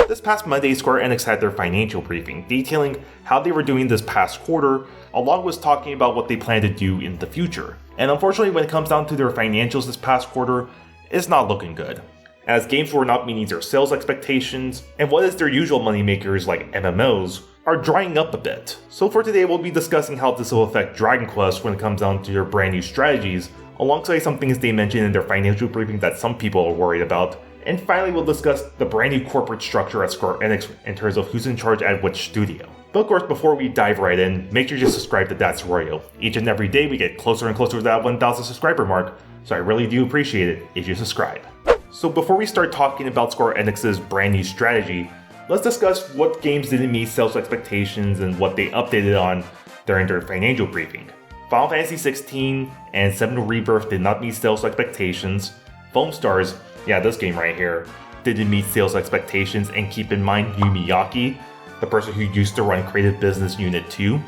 This past Monday, Square Enix had their financial briefing, detailing how they were doing this past quarter, along with talking about what they plan to do in the future. And unfortunately, when it comes down to their financials this past quarter, it's not looking good, as games were not meeting their sales expectations, and what is their usual moneymakers like MMOs are drying up a bit. So for today, we'll be discussing how this will affect Dragon Quest when it comes down to their brand new strategies, alongside some things they mentioned in their financial briefing that some people are worried about. And finally, we'll discuss the brand new corporate structure at Square Enix in terms of who's in charge at which studio. But of course, before we dive right in, make sure you subscribe to That's Royo. Each and every day we get closer and closer to that 1,000 subscriber mark, so I really do appreciate it if you subscribe. So before we start talking about Square Enix's brand new strategy, let's discuss what games didn't meet sales expectations and what they updated on during their financial briefing. Final Fantasy XVI and 7 Rebirth did not meet sales expectations. Foam Stars, yeah, this game right here, didn't meet sales expectations, and keep in mind Yu Miyake, the person who used to run Creative Business Unit 2,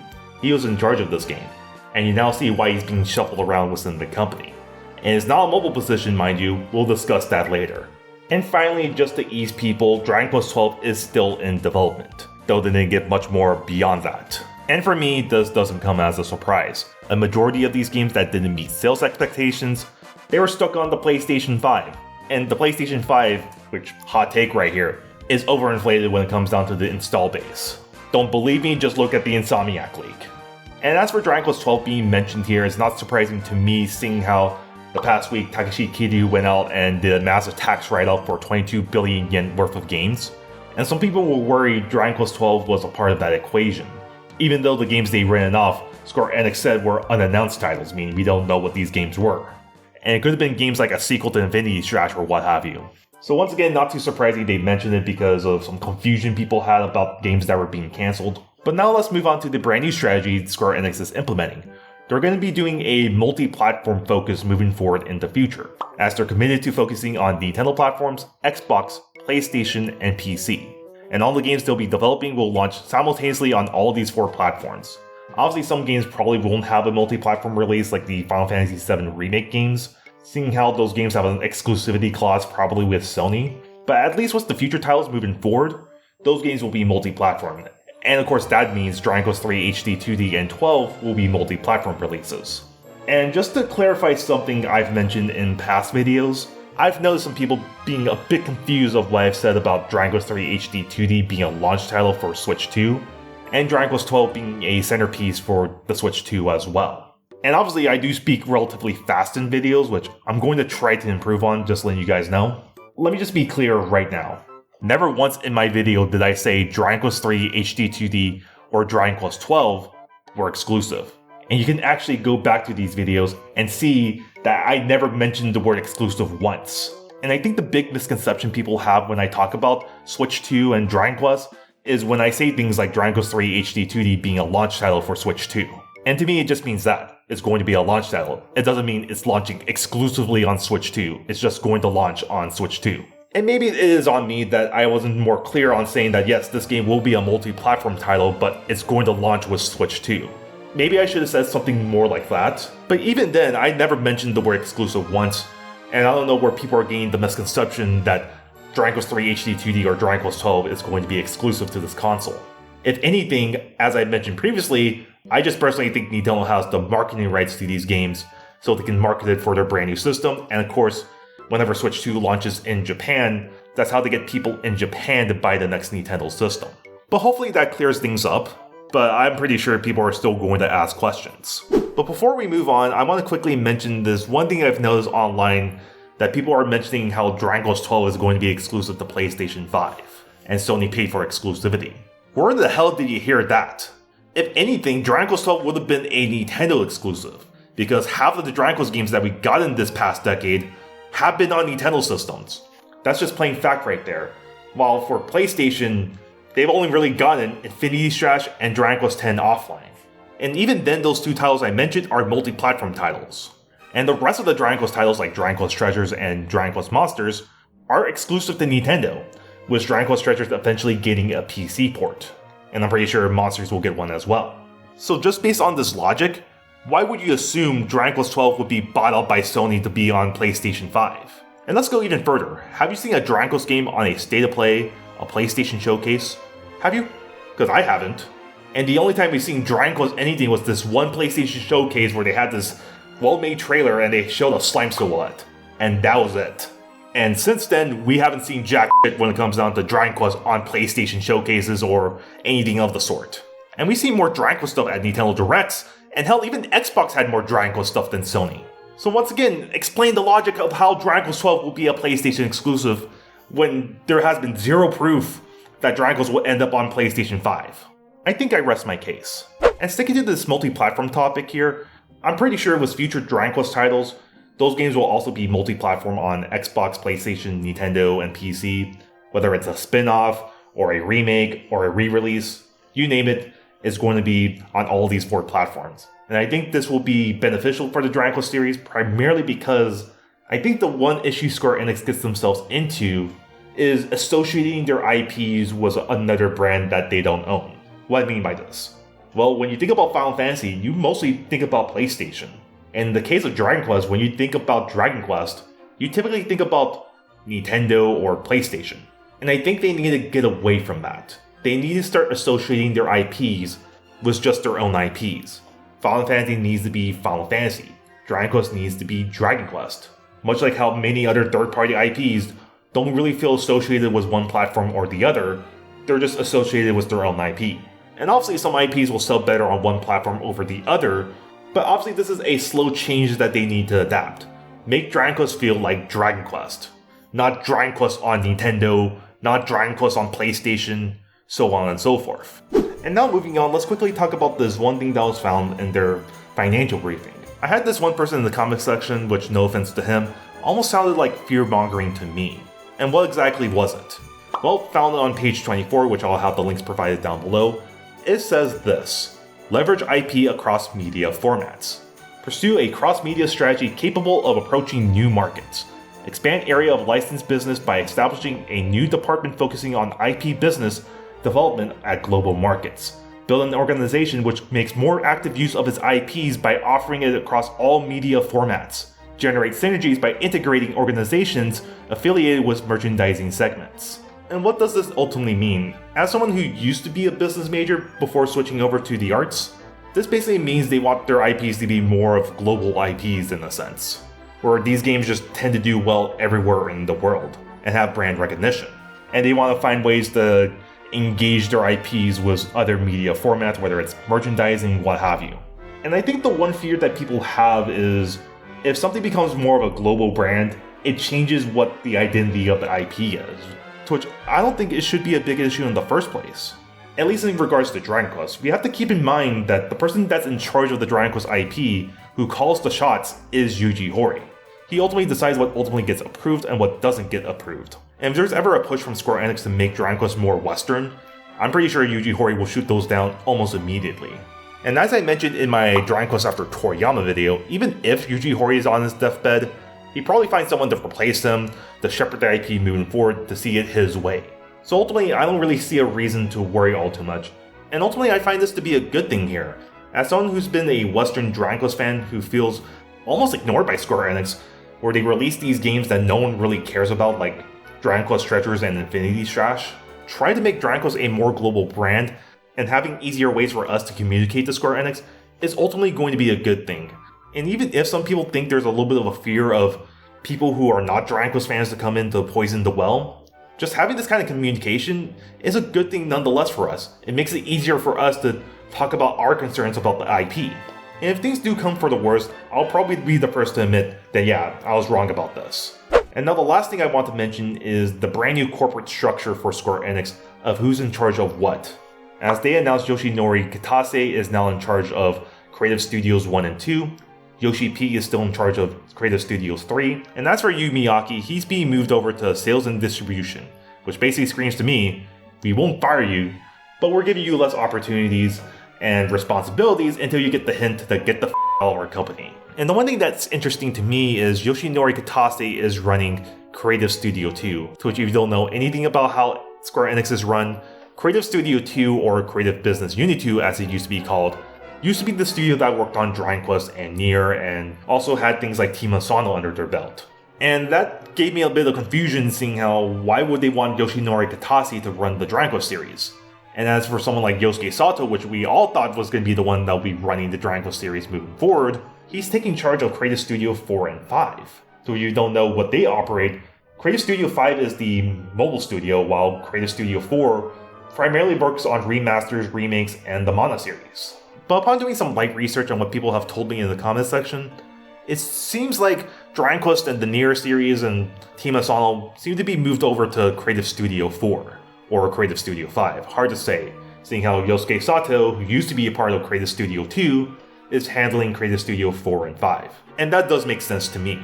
he was in charge of this game, and you now see why he's being shuffled around within the company. And it's not a mobile position, mind you, we'll discuss that later. And finally, just to ease people, Dragon Quest XII is still in development, though they didn't get much more beyond that. And for me, this doesn't come as a surprise. A majority of these games that didn't meet sales expectations, they were stuck on the PlayStation 5. And the PlayStation 5, which, hot take right here, is overinflated when it comes down to the install base. Don't believe me? Just look at the Insomniac leak. And as for Dragon Quest XII being mentioned here, it's not surprising to me, seeing how the past week Takeshi Kiryu went out and did a massive tax write-off for 22 billion yen worth of games. And some people were worried Dragon Quest XII was a part of that equation, even though the games they written off, Square Enix said were unannounced titles, meaning we don't know what these games were. And it could have been games like a sequel to Infinity Strash or what have you. So once again, not too surprising they mentioned it because of some confusion people had about games that were being cancelled. But now let's move on to the brand new strategy Square Enix is implementing. They're going to be doing a multi-platform focus moving forward in the future, as they're committed to focusing on Nintendo platforms, Xbox, PlayStation, and PC. And all the games they'll be developing will launch simultaneously on all of these 4 platforms. Obviously, some games probably won't have a multi-platform release like the Final Fantasy VII Remake games, seeing how those games have an exclusivity clause probably with Sony. But at least with the future titles moving forward, those games will be multi-platform. And of course that means Dragon Quest III HD 2D and 12 will be multi-platform releases. And just to clarify something I've mentioned in past videos, I've noticed some people being a bit confused of what I've said about Dragon Quest III HD 2D being a launch title for Switch 2, and Dragon Quest 12 being a centerpiece for the Switch 2 as well. And obviously I do speak relatively fast in videos, which I'm going to try to improve on, just letting you guys know. Let me just be clear right now. Never once in my video did I say Dragon Quest III HD 2D or Dragon Quest 12 were exclusive. And you can actually go back to these videos and see that I never mentioned the word exclusive once. And I think the big misconception people have when I talk about Switch 2 and Dragon Quest is when I say things like Dragon Quest III HD 2D being a launch title for Switch 2. And to me, it just means that it's going to be a launch title. It doesn't mean it's launching exclusively on Switch 2. It's just going to launch on Switch 2. And maybe it is on me that I wasn't more clear on saying that yes, this game will be a multi-platform title, but it's going to launch with Switch 2. Maybe I should have said something more like that. But even then, I never mentioned the word exclusive once, and I don't know where people are getting the misconception that Dragon Quest III HD 2D or Dragon Quest 12 is going to be exclusive to this console. If anything, as I mentioned previously, I just personally think Nintendo has the marketing rights to these games, so they can market it for their brand new system, and of course, whenever Switch 2 launches in Japan, that's how they get people in Japan to buy the next Nintendo system. But hopefully that clears things up, but I'm pretty sure people are still going to ask questions. But before we move on, I want to quickly mention this one thing I've noticed online, that people are mentioning how Dragon Quest 12 is going to be exclusive to PlayStation 5, and Sony paid for exclusivity. Where the hell did you hear that? If anything, Dragon Quest 12 would have been a Nintendo exclusive, because half of the Dragon Quest games that we got in this past decade have been on Nintendo systems. That's just plain fact right there. While for PlayStation, they've only really gotten Infinity Strash and Dragon Quest X offline. And even then, those 2 titles I mentioned are multi-platform titles. And the rest of the Dragon Quest titles like Dragon Quest Treasures and Dragon Quest Monsters are exclusive to Nintendo, with Dragon Quest Treasures eventually getting a PC port. And I'm pretty sure Monsters will get one as well. So just based on this logic, why would you assume Dragon Quest 12 would be bought out by Sony to be on PlayStation 5? And let's go even further. Have you seen a Dragon Quest game on a state of play a PlayStation showcase? Have you? Because I haven't. And the only time we've seen Dragon Quest anything was this one PlayStation showcase where they had this well-made trailer and they showed a slime silhouette. And that was it. And since then, we haven't seen jack shit when it comes down to Dragon Quest on PlayStation showcases or anything of the sort. And we've seen more Dragon Quest stuff at Nintendo Directs, and hell, even Xbox had more Dragon Quest stuff than Sony. So once again, explain the logic of how Dragon Quest 12 will be a PlayStation exclusive when there has been zero proof that Dragon Quest will end up on PlayStation 5. I think I rest my case. And sticking to this multi-platform topic here, I'm pretty sure with future Dragon Quest titles, those games will also be multi-platform on Xbox, PlayStation, Nintendo, and PC. Whether it's a spin-off, or a remake, or a re-release, you name it, it's going to be on all these 4 platforms. And I think this will be beneficial for the Dragon Quest series, primarily because I think the one issue Square Enix gets themselves into is associating their IPs with another brand that they don't own. What do I mean by this? Well, when you think about Final Fantasy, you mostly think about PlayStation. In the case of Dragon Quest, when you think about Dragon Quest, you typically think about Nintendo or PlayStation. And I think they need to get away from that. They need to start associating their IPs with just their own IPs. Final Fantasy needs to be Final Fantasy. Dragon Quest needs to be Dragon Quest. Much like how many other third-party IPs don't really feel associated with one platform or the other, they're just associated with their own IP. And obviously some IPs will sell better on one platform over the other, but obviously this is a slow change that they need to adapt. Make Dragon Quest feel like Dragon Quest. Not Dragon Quest on Nintendo, not Dragon Quest on PlayStation, so on and so forth. And now moving on, let's quickly talk about this one thing that was found in their financial briefing. I had this one person in the comment section, which no offense to him, almost sounded like fear-mongering to me. And what exactly was it? Well, found on page 24, which I'll have the links provided down below, it says this: leverage IP across media formats. Pursue a cross-media strategy capable of approaching new markets. Expand area of licensed business by establishing a new department focusing on IP business development at global markets. Build an organization which makes more active use of its IPs by offering it across all media formats. Generate synergies by integrating organizations affiliated with merchandising segments. And what does this ultimately mean? As someone who used to be a business major before switching over to the arts, this basically means they want their IPs to be more of global IPs in a sense, where these games just tend to do well everywhere in the world and have brand recognition. And they want to find ways to engage their IPs with other media formats, whether it's merchandising, what have you. And I think the one fear that people have is if something becomes more of a global brand, it changes what the identity of the IP is. To which I don't think it should be a big issue in the first place. At least in regards to Dragon Quest, we have to keep in mind that the person that's in charge of the Dragon Quest IP, who calls the shots, is Yuji Horii. He ultimately decides what ultimately gets approved and what doesn't get approved. And if there's ever a push from Square Enix to make Dragon Quest more Western, I'm pretty sure Yuji Horii will shoot those down almost immediately. And as I mentioned in my Dragon Quest After Toriyama video, even if Yuji Horii is on his deathbed, he'd probably find someone to replace him, to shepherd the IP moving forward, to see it his way. So ultimately, I don't really see a reason to worry all too much. And ultimately, I find this to be a good thing here. As someone who's been a Western Dragon Quest fan who feels almost ignored by Square Enix, where they release these games that no one really cares about, like Dragon Quest Treasures and Infinity Strash, try to make Dragon Quest a more global brand, and having easier ways for us to communicate to Square Enix is ultimately going to be a good thing. And even if some people think there's a little bit of a fear of people who are not Dragon Quest fans to come in to poison the well, just having this kind of communication is a good thing nonetheless for us. It makes it easier for us to talk about our concerns about the IP. And if things do come for the worst, I'll probably be the first to admit that yeah, I was wrong about this. And now the last thing I want to mention is the brand new corporate structure for Square Enix of who's in charge of what. As they announced, Yoshinori Kitase is now in charge of Creative Studios 1 and 2, Yoshi P is still in charge of Creative Studios 3, and as for Yu Miyake, he's being moved over to Sales and Distribution, which basically screams to me, we won't fire you, but we're giving you less opportunities and responsibilities until you get the hint to get the f*** out of our company. And the one thing that's interesting to me is Yoshinori Kitase is running Creative Studio 2, to which if you don't know anything about how Square Enix is run, Creative Studio 2, or Creative Business Unit 2 as it used to be called, used to be the studio that worked on Dragon Quest and Nier, and also had things like Team Asano under their belt. And that gave me a bit of confusion, seeing how why would they want Yoshinori Kitase to run the Dragon Quest series? And as for someone like Yosuke Sato, which we all thought was going to be the one that will be running the Dragon Quest series moving forward, he's taking charge of Creative Studio 4 and 5. So if you don't know what they operate, Creative Studio 5 is the mobile studio, while Creative Studio 4 primarily works on remasters, remakes, and the Mana series. But upon doing some light research on what people have told me in the comments section, it seems like Dragon Quest and the Nier series and Team Asano seem to be moved over to Creative Studio 4, or Creative Studio 5, hard to say, seeing how Yosuke Sato, who used to be a part of Creative Studio 2, is handling Creative Studio 4 and 5. And that does make sense to me,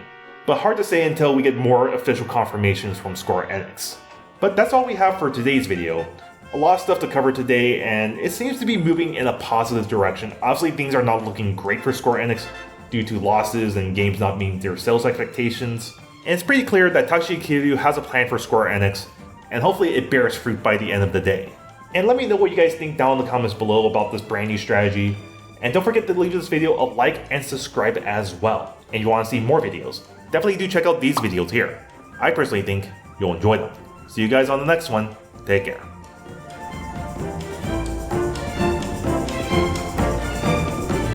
but hard to say until we get more official confirmations from Square Enix. But that's all we have for today's video. A lot of stuff to cover today, and it seems to be moving in a positive direction. Obviously, things are not looking great for Square Enix due to losses and games not meeting their sales expectations. And it's pretty clear that Takashi Kiryu has a plan for Square Enix, and hopefully it bears fruit by the end of the day. And let me know what you guys think down in the comments below about this brand new strategy. And don't forget to leave this video a like and subscribe as well. And if you want to see more videos, definitely do check out these videos here. I personally think you'll enjoy them. See you guys on the next one. Take care.